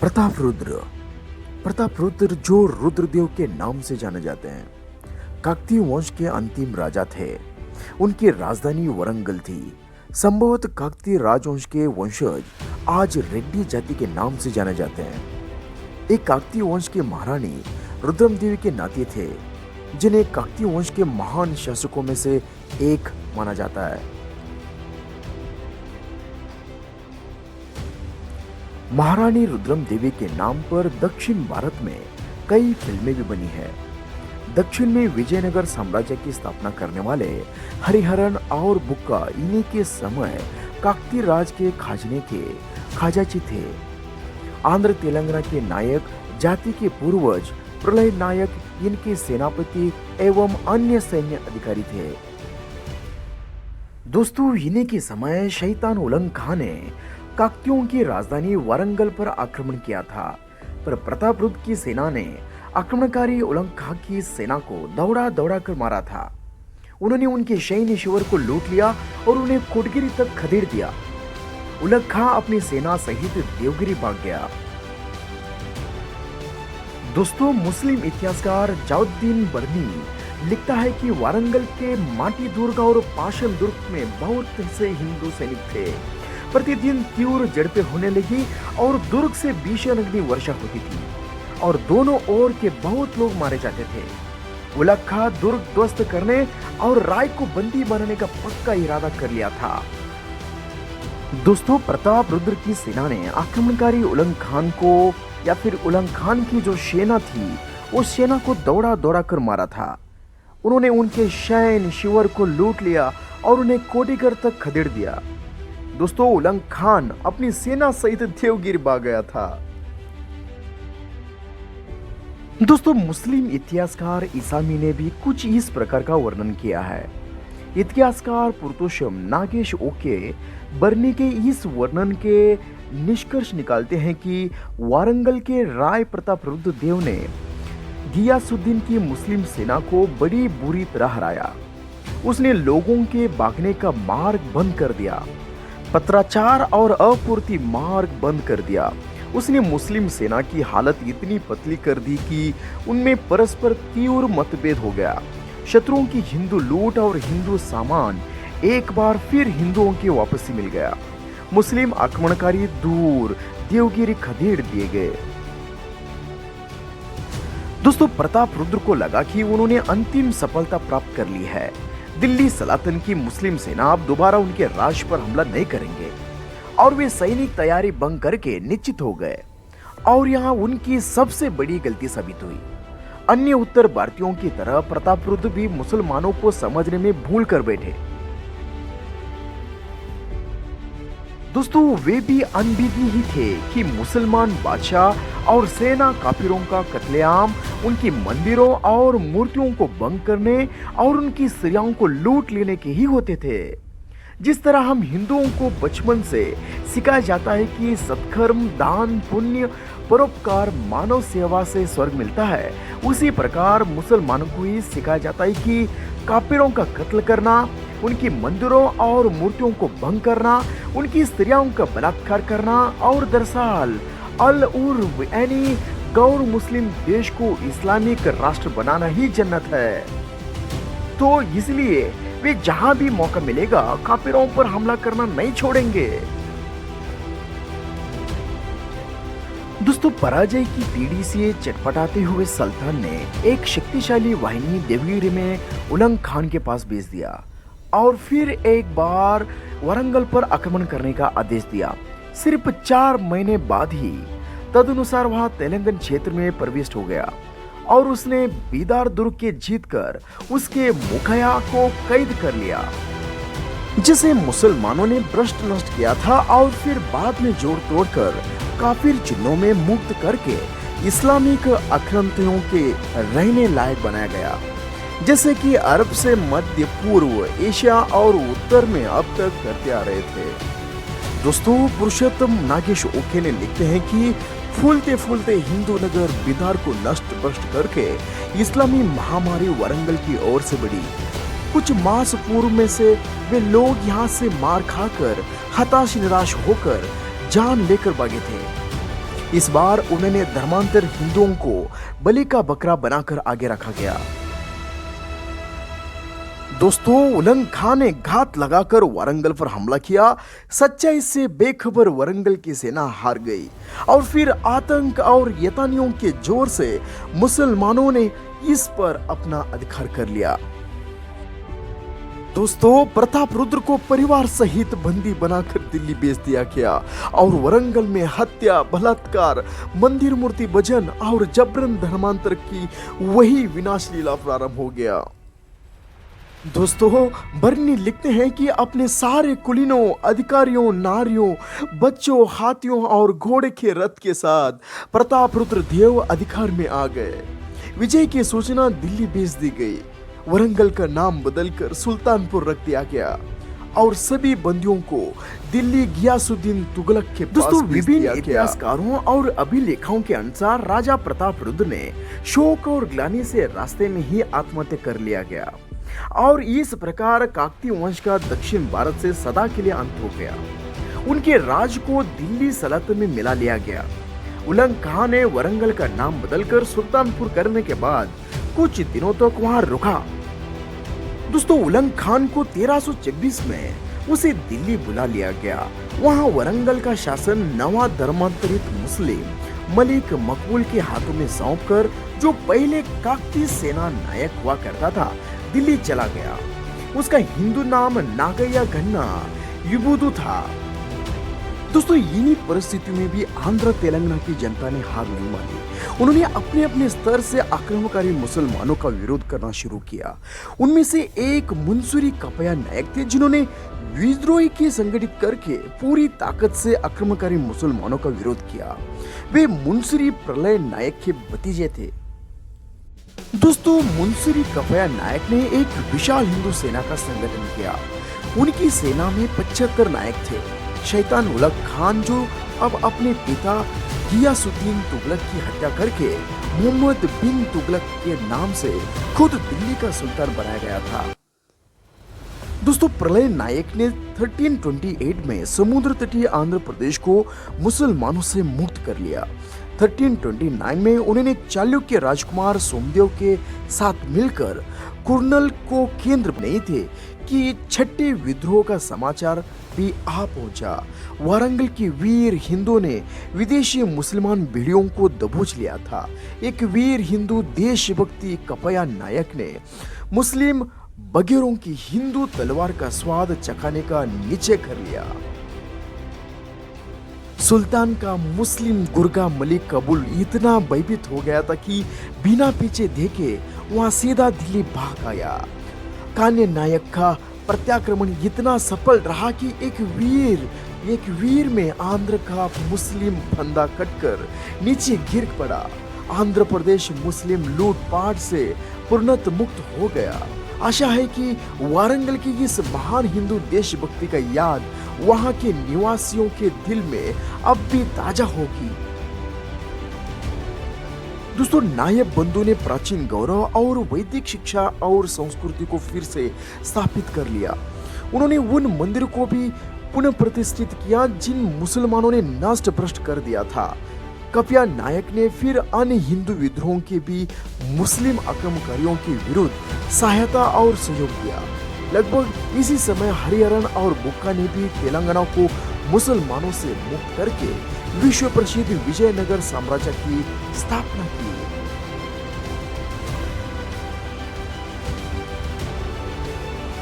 प्रताप रुद्र जो रुद्रदेव के नाम से जाने जाते हैं, काकतीय वंश के अंतिम राजा थे। उनकी राजधानी वरंगल थी। संभवतः काकतीय राजवंश के वंशज आज रेड्डी जाति के नाम से जाने जाते हैं। एक काकतीय वंश के महारानी रुद्रम देवी के नाती थे, जिन्हें काकतीय वंश के महान शासकों में से एक माना जाता है। महारानी रुद्रम देवी के नाम पर दक्षिण भारत में कई फिल्में भी बनी है। दक्षिण में विजयनगर साम्राज्य की स्थापना करने वाले हरिहरन और बुक्का इन्हीं के समय काकतीय राज के खाजने के खाजाची थे। आंध्र तेलंगाना के नायक जाति के पूर्वज प्रलय नायक इनके सेनापति एवं अन्य सैन्य अधिकारी थे। दोस्तों, इन्हीं के समय शैतान उलंग खान ने काकतीयों की राजधानी वारंगल पर आक्रमण किया था, पर प्रतापरुद्र की सेना ने आक्रमणकारी उलंग खां की सेना को दौड़ा कर मारा था। उन्होंने उनके सैन्य शिविर को लूट लिया और उन्हें कोटगिरी तक खदेड़ दिया। उलंग खां अपनी सेना सहित देवगिरी भाग गया। दोस्तों, मुस्लिम इतिहासकार जाउद्दीन बर्नी लिखता है कि वारंगल के माटी दुर्ग और पाषाण दुर्ग में बहुत से हिंदू सैनिक थे। प्रतिदिन तीव्र झड़पें होने लगी और दुर्ग से भीषण अग्नि वर्षा होती थी और दोनों ओर के बहुत लोग मारे जाते थे। उलंग खां दुर्ग ध्वस्त करने और राय को बंदी बनाने का पक्का इरादा कर लिया था। दोस्तों, प्रताप रुद्र की सेना ने आक्रमणकारी उलंग खान को या फिर उलंग खान की जो सेना थी उस सेना को दौड़ा कर मारा था। उन्होंने उनके सैन्य शिविर को लूट लिया और उन्हें कोटीगढ़ तक खदेड़ दिया। दोस्तों, उलंग खान अपनी सेना सहित देवगिरी भाग गया था। दोस्तों, मुस्लिम इतिहासकार इसामी ने भी कुछ इस प्रकार का वर्णन किया है। इतिहासकार पुरुषोत्तम नागेश ओके बर्नी के इस वर्णन के निष्कर्ष निकालते हैं कि वारंगल के राय प्रतापरुद्र देव ने गियासुद्दीन की मुस्लिम सेना को बड़ी बुरी तरह हराया। उसने लोगों के भागने का मार्ग बंद कर दिया, पत्राचार और अपूर्ति मार्ग बंद कर दिया। उसने मुस्लिम सेना की हालत इतनी पतली कर दी कि उनमें परस्पर तीव्र मतभेद हो गया। शत्रुओं की हिंदू लूट और हिंदू सामान एक बार फिर हिंदुओं की वापसी मिल गया। मुस्लिम आक्रमणकारी दूर देवगिरी खदेड़ दिए गए। दोस्तों, प्रताप रुद्र को लगा कि उन्होंने अंतिम सफलता प्राप्त कर ली है। दिल्ली सल्तनत की मुस्लिम सेना अब दोबारा उनके राज पर हमला नहीं करेंगे और वे सैनिक तैयारी भंग करके निश्चित हो गए और यहाँ उनकी सबसे बड़ी गलती साबित हुई। अन्य उत्तर भारतीयों की तरह प्रतापरुद्र भी मुसलमानों को समझने में भूल कर बैठे। दोस्तों, वे भी अनभिज्ञ ही थे कि मुसलमान बादशाह और सेना काफिरों का कत्लेआम उनकी मंदिरों और मूर्तियों को भंग करने और उनकी स्त्रियों को लूट लेने के ही होते थे। जिस तरह हम हिंदुओं को बचपन से सिखाया जाता है कि सत्कर्म, दान, पुण्य, परोपकार, मानव सेवा से स्वर्ग मिलता है, उसी प्रकार मुसलमानों को ही सिखाया जाता है कि काफिरों का कत्ल करना, उनकी मंदिरों और मूर्तियों को भंग करना, उनकी स्त्रियों का बलात्कार करना और दरअसल अल उर्व यानी गैर मुस्लिम देश को इस्लामिक राष्ट्र बनाना ही जन्नत है। तो इसलिए वे जहां भी मौका मिलेगा काफिरों पर हमला करना नहीं छोड़ेंगे। दोस्तों, पराजय की पीढ़ी से चटपटाते हुए सुल्तान ने एक शक्तिशाली वाहिनी देवगिरी में उलंग खान के पास भेज दिया और फिर एक बार वारंगल पर आक्रमण करने का आदेश दिया। सिर्फ 4 महीने बाद ही तदनुसार वह तेलंगाना क्षेत्र में प्रविष्ट हो गया और उसने बीदार दुर्ग के जीतकर उसके मुखिया को कैद कर लिया, जिसे मुसलमानों ने भ्रष्ट नष्ट किया था और फिर बाद में जोड़ तोड़कर काफिर चिन्हों में मुक्त करके इस्लामिक आक्रांतियों के रहने लायक बनाया गया, जैसे कि अरब से मध्य पूर्व एशिया और उत्तर में अब तक करते आ रहे थे। दोस्तों, पुरुषोत्तम नागेश ओके ने लिखते हैं कि फूलते फूलते हिंदू नगर बिदार को नष्ट भ्रष्ट करके इस्लामी महामारी वारंगल की ओर से बढ़ी। कुछ मास पूर्व में से वे लोग यहाँ से मार खाकर हताश निराश होकर जान लेकर भागे थे। इस बार उन्होंने धर्मांतर हिंदुओं को बलि का बकरा बनाकर आगे रखा गया। दोस्तों, उलंग खान ने घात लगाकर वारंगल पर हमला किया। सच्चाई से बेखबर वारंगल की सेना हार गई और फिर आतंक और यतानियों के जोर से मुसलमानों ने इस पर अपना अधिकार कर लिया। दोस्तों, प्रताप रुद्र को परिवार सहित बंदी बनाकर दिल्ली भेज दिया गया और वारंगल में हत्या, बलात्कार, मंदिर मूर्ति भजन और जबरन धर्मांतर की वही विनाश लीला प्रारंभ हो गया। दोस्तों, बर्नी लिखते हैं कि अपने सारे कुलीनों, अधिकारियों, नारियों, बच्चों, हाथियों और घोड़े के रथ के साथ प्रताप रुद्र देव अधिकार में आ गए। विजय की सूचना दिल्ली भेज दी गई। वारंगल का नाम बदलकर सुल्तानपुर रख दिया गया और सभी बंदियों को दिल्ली गियासुद्दीन तुगलक के पास दोस्तों, भेज विभिन्न दिया गया। इतिहासकारों और अभिलेखों के अनुसार राजा प्रताप रुद्र ने शोक और ग्लानि से रास्ते में ही आत्महत्या कर लिया गया और इस प्रकार काकतीय वंश का दक्षिण भारत से सदा के लिए अंत हो गया। उनके राज को दिल्ली सल्तनत में मिला लिया गया। उलंग खान ने वारंगल का नाम बदलकर सुल्तानपुर करने के बाद कुछ दिनों तक वहां रुका। दोस्तों, उलंग खान को 1326 में उसे दिल्ली बुला लिया गया। वहां वारंगल का शासन नवा धर्मांतरित मुस्लिम मलिक मकबूल के हाथों में सौंपकर, जो पहले काकतीय सेना नायक हुआ करता था, दिल्ली चला गया। उसका हिंदू नाम नागయ్య गन्ना युबुदु था। दोस्तों, इन्हीं परिस्थितियों में भी आंध्र तेलंगाना की जनता ने हार नहीं मानी। उन्होंने अपने अपने स्तर से आक्रमणकारी मुसलमानों का विरोध करना शुरू किया। उनमें से एक मुंसुरी कपया नायक थे, जिन्होंने विद्रोही की संगठित करके पूरी ताकत से आक्रमणकारी मुसलमानों का विरोध किया। वे मुंसुरी प्रलय नायक के भतीजे थे। दोस्तों, मुंसुरी कपया नायक ने एक विशाल हिंदू सेना का संगठन किया। उनकी सेना में 75 नायक थे। शैतान उलग खान, जो अब अपने पिता गियासुद्दीन तुगलक की हत्या करके मोहम्मद बिन तुगलक के नाम से खुद दिल्ली का सुल्तान बनाया गया था। दोस्तों, प्रलय नायक ने 1328 में समुद्र तटीय आंध्र प्रदेश को मुसलमानों से मुक्त कर लिया। 1329 में उन्होंने चालुक्य राजकुमार सोमदेव के साथ मिलकर कुर्नल को केंद्र नहीं थे कि छठे विद्रोह का समाचार भी आ पहुंचा। वारंगल के वीर हिंदुओं ने विदेशी मुसलमान भेड़ियों को दबोच लिया था। एक वीर हिंदू देशभक्ति कपया नायक ने मुस्लिम बगेरों की हिंदू तलवार का स्वाद चखाने का निश्चय कर लिया। सुल्तान का मुस्लिम गुर्गा मलिक काबुल इतना भयभीत हो गया था कि बिना पीछे देखे वहां सीधा दिल्ली भाग आया। कान्य नायक का प्रत्याक्रमण इतना सफल रहा कि एक वीर में आंध्र का मुस्लिम फंदा कटकर नीचे गिर पड़ा। आंध्र प्रदेश मुस्लिम लूटपाट से पूर्णत मुक्त हो गया। आशा है कि वारंगल की इस महान हिंदू देशभक्ति का याद वहां के निवासियों के दिल में अब भी ताजा होगी। दोस्तों, नायब बंधु ने प्राचीन गौरव और वैदिक शिक्षा और संस्कृति को फिर से स्थापित कर लिया। उन्होंने उन मंदिरों को भी पुनः प्रतिष्ठित किया जिन मुसलमानों ने नष्ट भ्रष्ट कर दिया था। कपया नायक ने फिर अन्य हिंदू विद्रोहों के भी मुस्लिम आक्रमणकारियों के विरुद्ध सहायता और सहयोग दिया। लगभग इसी समय हरिहरन और बुक्का ने भी तेलंगाना को मुसलमानों से मुक्त करके विश्व प्रसिद्ध विजयनगर साम्राज्य की स्थापना की।